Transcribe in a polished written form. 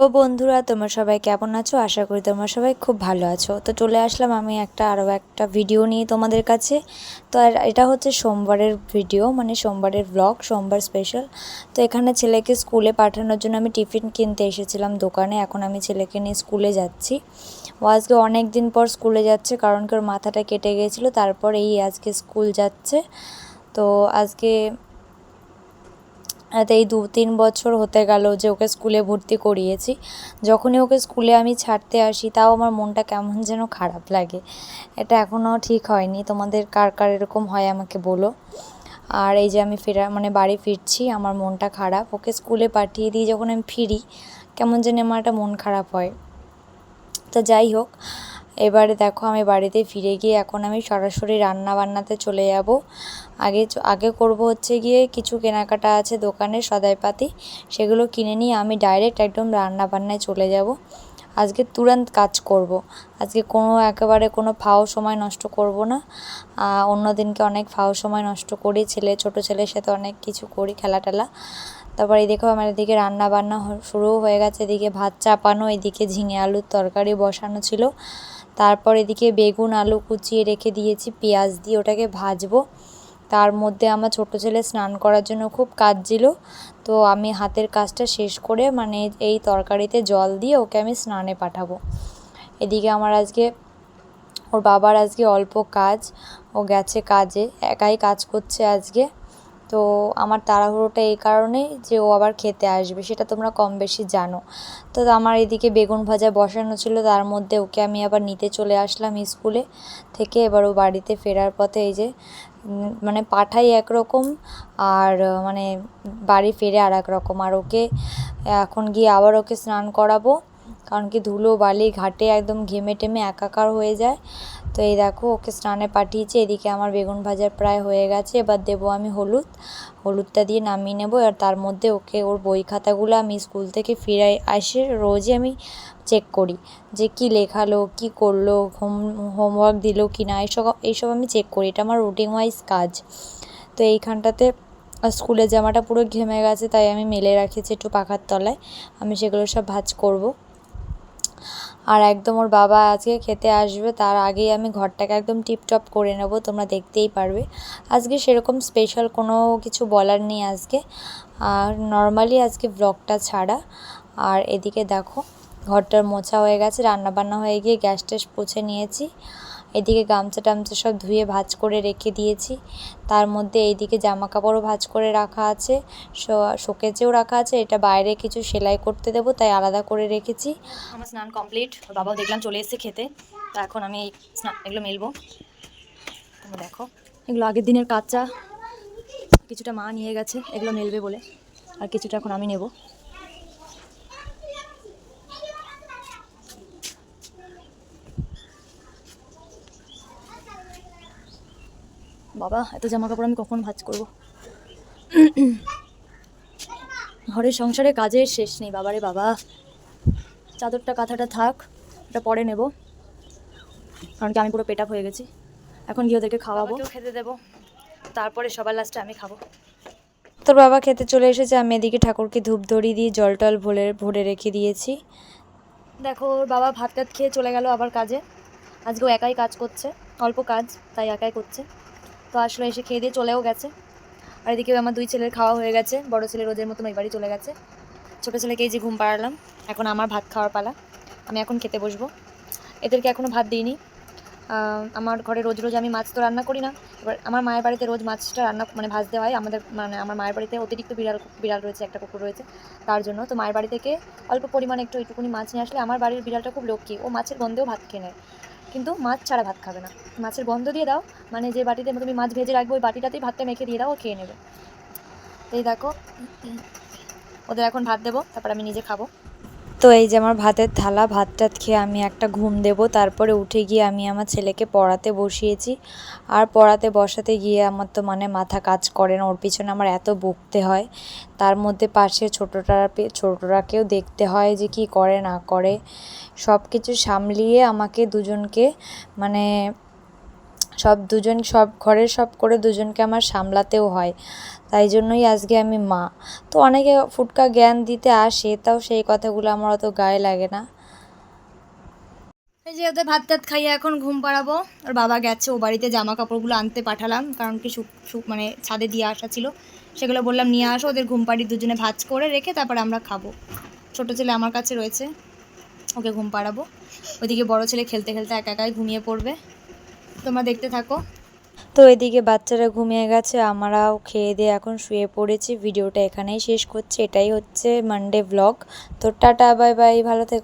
ও বন্ধুরা, তোমরা সবাই কেমন আছো? আশা করি তোমরা সবাই খুব ভালো আছো। তো চলে আসলাম আমি আরও একটা ভিডিও নিয়ে তোমাদের কাছে। তো আর এটা হচ্ছে সোমবারের ভিডিও, মানে সোমবারের ব্লগ, সোমবার স্পেশাল। তো এখানে ছেলেকে স্কুলে পাঠানোর জন্য আমি টিফিন কিনতে এসেছিলাম দোকানে। এখন আমি ছেলেকে নিয়ে স্কুলে যাচ্ছি। ও আজকে অনেক দিন পর স্কুলে যাচ্ছে, কারণ কি ওর মাথাটা কেটে গিয়েছিলো, তারপর আজকে স্কুল যাচ্ছে। তো আজকে এই 2-3 বছর হতে গেল যে ওকে স্কুলে ভর্তি করিয়েছি। যখনই ওকে স্কুলে আমি ছাড়তে আসি, তাও আমার মনটা কেমন যেন খারাপ লাগে। এটা এখনও ঠিক হয়নি। তোমাদের কার কার এরকম হয় আমাকে বলো। আর এই যে আমি বাড়ি ফিরছি, আমার মনটা খারাপ। ওকে স্কুলে পাঠিয়ে দিয়ে যখন আমি ফিরি, কেমন যেন আমার একটা মন খারাপ হয়। তো যাই হোক, এবারে দেখো আমি বাড়িতে ফিরে গিয়ে এখন আমি সরাসরি রান্নাবান্নাতে চলে যাব। আগে করব হচ্ছে গিয়ে কিছু কেনাকাটা আছে দোকানে সদাইপাতি, সেগুলো কিনে নিয়ে আমি ডাইরেক্ট একদম রান্নাবান্নায় চলে যাব। আজকে তুরন্ত কাজ করব। আজকে একেবারে কোনো ফাও সময় নষ্ট করব না। অন্য দিনকে অনেক ফাও সময় নষ্ট করি, ছোট ছেলের সাথে অনেক কিছু করি, খেলা টেলা। তারপর এই দেখো আমার এদিকে রান্না বান্না শুরু হয়ে গেছে। এদিকে ভাত চাপানো, এদিকে ঝিঙে আলুর তরকারি বসানো ছিল। তারপর এদিকে বেগুন আলু কুচিয়ে রেখে দিয়েছি পেঁয়াজ দিয়ে, ওটাকে ভাজবো। তার মধ্যে আমার ছোট ছেলে স্নান করার জন্য খুব কাঁদছিল। তো আমি হাতের কাজটা শেষ করে এই তরকারিতে জল দিয়ে ওকে আমি স্নানে পাঠাবো। এদিকে আমার ওর বাবার আজকে অল্প কাজ, ও গেছে কাজে, একাই কাজ করছে আজকে। তো আমার তাড়াহুড়োটা এই কারণেই যে ও আবার খেতে আসবে, সেটা তোমরা কম বেশি জানো। তো আমার এদিকে বেগুন ভাজা বসানো ছিল, তার মধ্যে ওকে আমি আবার নিতে চলে আসলাম স্কুলে থেকে। এবার ও বাড়িতে ফেরার পথে এই যে পাঠাই একরকম, আর বাড়ি ফিরে আর এক রকম। আর ওকে এখন গিয়ে আবার ওকে স্নান করাবো, কারণ কি ধুলো বালি ঘাটে একদম ঘেমে টেমে একাকার হয়ে যায়। তো এই দেখো ওকে স্নানে পাঠিয়েছি। এদিকে আমার বেগুন ভাজা প্রায় হয়ে গেছে। এবার দেবো আমি হলুদটা দিয়ে নামিয়ে নেবো। আর তার মধ্যে ওর বই খাতাগুলো আমি স্কুল থেকে ফিরে আসে রোজই আমি চেক করি যে কি লেখালো, কি করলো, হোমওয়ার্ক দিল কি না, এইসব আমি চেক করি। এটা আমার রুটিন ওয়াইজ কাজ। তো এইখানটাতে স্কুলের জামাটা পুরো ঘেমে গেছে, তাই আমি মেলে রাখেছি একটু পাখার তলায়। আমি সেগুলো সব ভাঁজ করব। আর একদম ওর বাবা আজকে খেতে আসবে, তার আগেই আমি ঘরটাকে একদম টিপটপ করে নেব, তোমরা দেখতেই পারবে। আজকে সেরকম স্পেশাল কোনো কিছু বলার নেই আজকে, আর নর্মালি আজকে ব্লগটা ছাড়া। আর এদিকে দেখো ঘরটার মোছা হয়ে গেছে, রান্নাবান্না হয়ে গিয়ে গ্যাস ট্যাস পুছে নিয়েছি। এদিকে গামছা টামছা সব ধুয়ে ভাঁজ করে রেখে দিয়েছি। তার মধ্যে এইদিকে জামা কাপড়ও ভাঁজ করে রাখা আছে, শোকেজেও রাখা আছে। এটা বাইরে কিছু সেলাই করতে দেবো, তাই আলাদা করে রেখেছি। আমার স্নান কমপ্লিট, ওর বাবাও দেখলাম চলে এসেছে খেতে। তো এখন আমি এগুলো মেলবো। তোমরা দেখো, এগুলো আগের দিনের কাঁচা, কিছুটা মা নিয়ে গেছে এগুলো মেলবে বলে, আর কিছুটা এখন আমি নেব। বাবা, এত জামা কাপড় আমি কখন ভাঁজ করবো? ঘরের সংসারে কাজের শেষ নেই বাবারে বাবা। চাদরটা কাঁথাটা থাক, এটা পরে নেব, কারণ কি আমি পুরো পেট আপ হয়ে গেছি। এখন গিয়ে ওদেরকে খাওয়াবো, খেতে দেবো, তারপরে সবার লাস্টে আমি খাবো। তোর বাবা খেতে চলে এসেছে। আমি এদিকে ঠাকুরকে ধূপ ধরিয়ে দিয়ে জল টল ভরে রেখে দিয়েছি। দেখো ওর বাবা ভাত টাত খেয়ে চলে গেল আবার কাজে। আজকেও একাই কাজ করছে, অল্প কাজ তাই একাই করছে। তো আসলে এসে খেয়ে দিয়ে চলেও গেছে। আর এদিকে আমার 2 ছেলের খাওয়া হয়ে গেছে। বড় ছেলে রোজের মতন ওই বাড়ি চলে গেছে। ছোটো ছেলেকে এই যে ঘুম পাড়ালাম, এখন আমার ভাত খাওয়ার পালা। আমি এখন খেতে বসবো। এদেরকে এখনও ভাত দিইনি। আমার ঘরে রোজ রোজ আমি মাছ তো রান্না করি না। এবার আমার মায়ের বাড়িতে রোজ মাছটা ভাজতে হয়। আমার মায়ের বাড়িতে অতিরিক্ত বিড়াল রয়েছে, একটা কুকুর রয়েছে, তার জন্য। তো মায়ের বাড়ি থেকে অল্প পরিমাণে একটুকুনি মাছ নিয়ে আসলে আমার বাড়ির বিড়ালটা খুব লক্ষ্মী, ও মাছের গন্ধেও ভাত খেয়ে নেয়, কিন্তু মাছ ছাড়া ভাত খাবে না। মাছের গন্ধ দিয়ে দাও, যে বাটিতে তুমি মাছ ভেজে রাখবে ওই বাটিটাতেই ভাতটা মেখে দিয়ে দাও, ও খেয়ে নেবে। এই দেখো ওদের এখন ভাত দেবো, তারপর আমি নিজে খাবো। তো এই যে আমার ভাতের থালা, ভাত টাত খেয়ে আমি একটা ঘুম দেব। তারপরে উঠে গিয়ে আমি আমার ছেলেকে পড়াতে বসিয়েছি। আর পড়াতে বসাতে গিয়ে আমার তো মাথা কাজ করে না, ওর পিছনে আমার এত বকতে হয়। তার মধ্যে পাশে ছোটরাকেও দেখতে হয় যে কি করে না করে। সব কিছু সামলিয়ে আমাকে দুজনকে সব ঘরের সব করে দুজনকে আমার সামলাতেও হয়, তাই জন্যই আজকে আমি মা। তো অনেকে ফুটকা জ্ঞান দিতে আসে, তাও সেই কথাগুলো আমার অত গায়ে লাগে না। এই যে ওদের ভাত টাত খাইয়ে এখন ঘুম পাড়াবো। ওর বাবা গেছে, ও বাড়িতে জামা কাপড়গুলো আনতে পাঠালাম, কারণ কি মানে ছাদে দিয়ে আসা ছিল, সেগুলো বললাম নিয়ে আসো, ওদের ঘুম পাড়ি দুজনে ভাজ করে রেখে তারপর আমরা খাবো। ছোটো ছেলে আমার কাছে রয়েছে, ওকে ঘুম পাড়াবো। ওইদিকে বড় ছেলে খেলতে খেলতে একা একাই ঘুমিয়ে পড়বে, তোমরা দেখতে থাকো। তো এদিকে বাচ্চারা ঘুমিয়ে গেছে, আমরাও খেয়ে দিয়ে এখন শুয়ে পড়েছি। ভিডিওটা এখানেই শেষ করছি। এটাই হচ্ছে মানডে ব্লগ। তো টাটা, বাই বাই, ভালো থেকো।